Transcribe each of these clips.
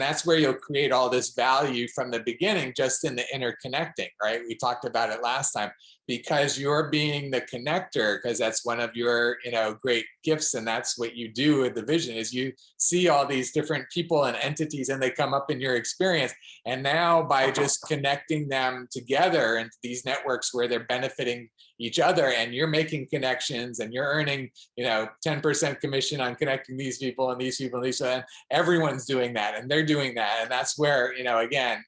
That's where you'll create all this value from the beginning, just in the interconnecting, right? We talked about it last time, because you're being the connector, because that's one of your, great gifts. And that's what you do with the vision, is you see all these different people and entities, and they come up in your experience. And now by just connecting them together into these networks where they're benefiting each other, and you're making connections, and you're earning, 10% commission on connecting these people and these people and these, and everyone's doing that, and they're doing that. And that's where, again,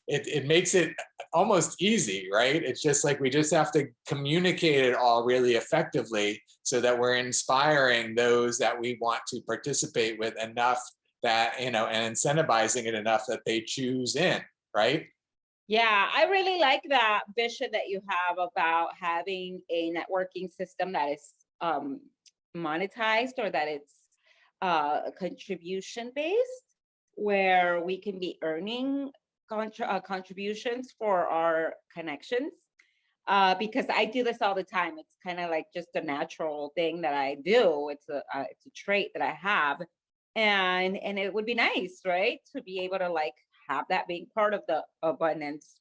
it makes it almost easy, right? It's just like, we just have to communicate it all really effectively, so that we're inspiring those that we want to participate with enough that, and incentivizing it enough that they choose in, right? Yeah, I really like that vision that you have about having a networking system that is monetized, or that it's contribution based, where we can be earning contributions for our connections. Because I do this all the time. It's kind of like just a natural thing that I do. It's a trait that I have, and it would be nice, right, to be able to like have that being part of the abundance.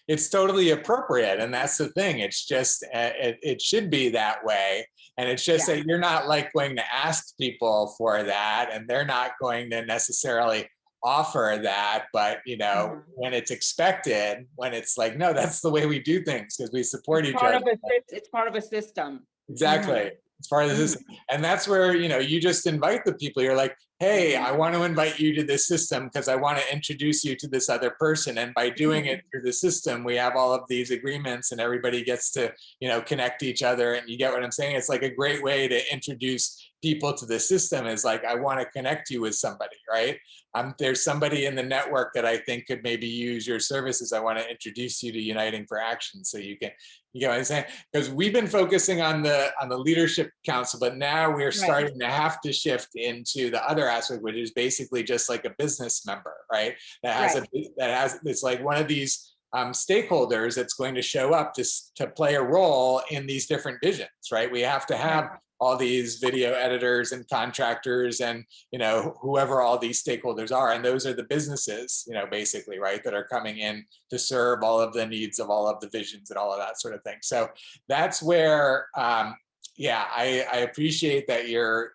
It's totally appropriate, and that's the thing. It's just it should be that way, and it's just that you're not like going to ask people for that, and they're not going to necessarily offer that. But when it's expected, when it's like, no, that's the way we do things, because we support each other. It's part of a system. Exactly. As far as this, and that's where you just invite the people. You're like, hey, I want to invite you to this system because I want to introduce you to this other person. And by doing it through the system, we have all of these agreements, and everybody gets to connect each other. And you get what I'm saying? It's like a great way to introduce people to the system, is like, I want to connect you with somebody, right? There's somebody in the network that I think could maybe use your services. I want to introduce you to Uniting for Action, so you get what I'm saying? Because we've been focusing on the leadership council, but now we're starting to have to shift into the other aspect, which is basically just like a business member, right? It's like one of these stakeholders that's going to show up to play a role in these different visions, right? We have to have all these video editors and contractors and whoever all these stakeholders are, and those are the businesses, basically, right, that are coming in to serve all of the needs of all of the visions and all of that sort of thing. So that's where I appreciate that you're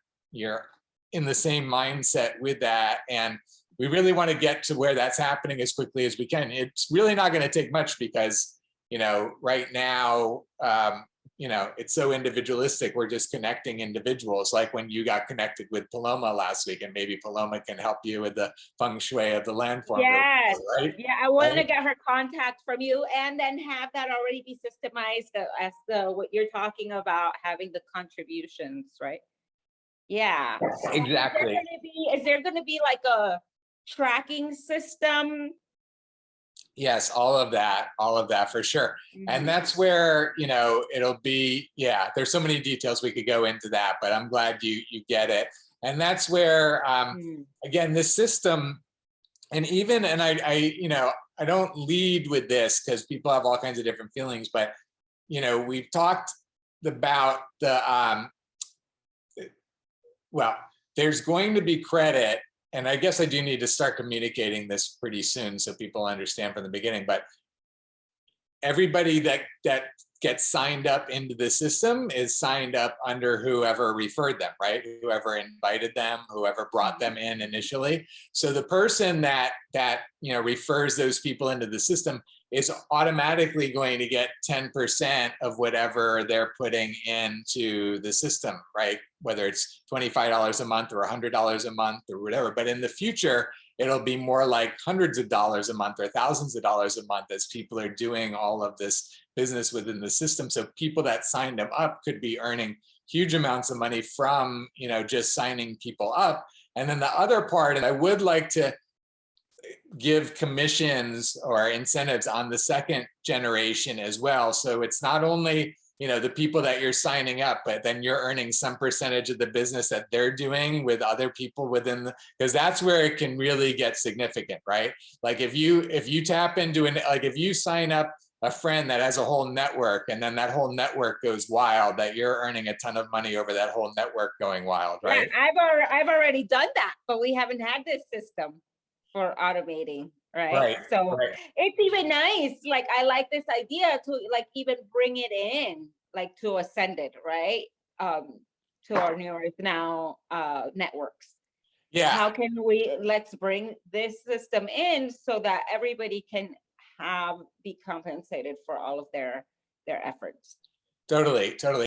in the same mindset with that, and we really want to get to where that's happening as quickly as we can. It's really not going to take much, because right now it's so individualistic. We're just connecting individuals, like when you got connected with Paloma last week, and maybe Paloma can help you with the feng shui of the landform. Yes. Right? Yeah, I want to get her contact from you, and then have that already be systemized as what you're talking about, having the contributions, right? Yeah. Exactly. Is there going to be like a tracking system? Yes, all of that for sure. And that's where, it'll be, there's so many details we could go into that, but I'm glad you get it. And that's where, again, this system, and I don't lead with this because people have all kinds of different feelings, but, we've talked about there's going to be credit. And I guess I do need to start communicating this pretty soon so people understand from the beginning, but everybody that gets signed up into the system is signed up under whoever referred them, right? Whoever invited them, whoever brought them in initially. So the person that refers those people into the system is automatically going to get 10% of whatever they're putting into the system, right? Whether it's $25 a month or $100 a month or whatever. But in the future, it'll be more like hundreds of dollars a month or thousands of dollars a month as people are doing all of this business within the system. So people that signed them up could be earning huge amounts of money from, just signing people up. And then the other part, and I would like to give commissions or incentives on the second generation as well. So it's not only, the people that you're signing up, but then you're earning some percentage of the business that they're doing with other people within because that's where it can really get significant, right? Like if you tap into if you sign up a friend that has a whole network and then that whole network goes wild, that you're earning a ton of money over that whole network going wild, right? Yeah, I've already done that, but we haven't had this system. for automating, right? Right, So right. it's even nice. Like I like this idea to like even bring it in, like to ascend it, right? To our nearest now networks. Yeah, How can we let's bring this system in so that everybody can be compensated for all of their efforts. totally, totally.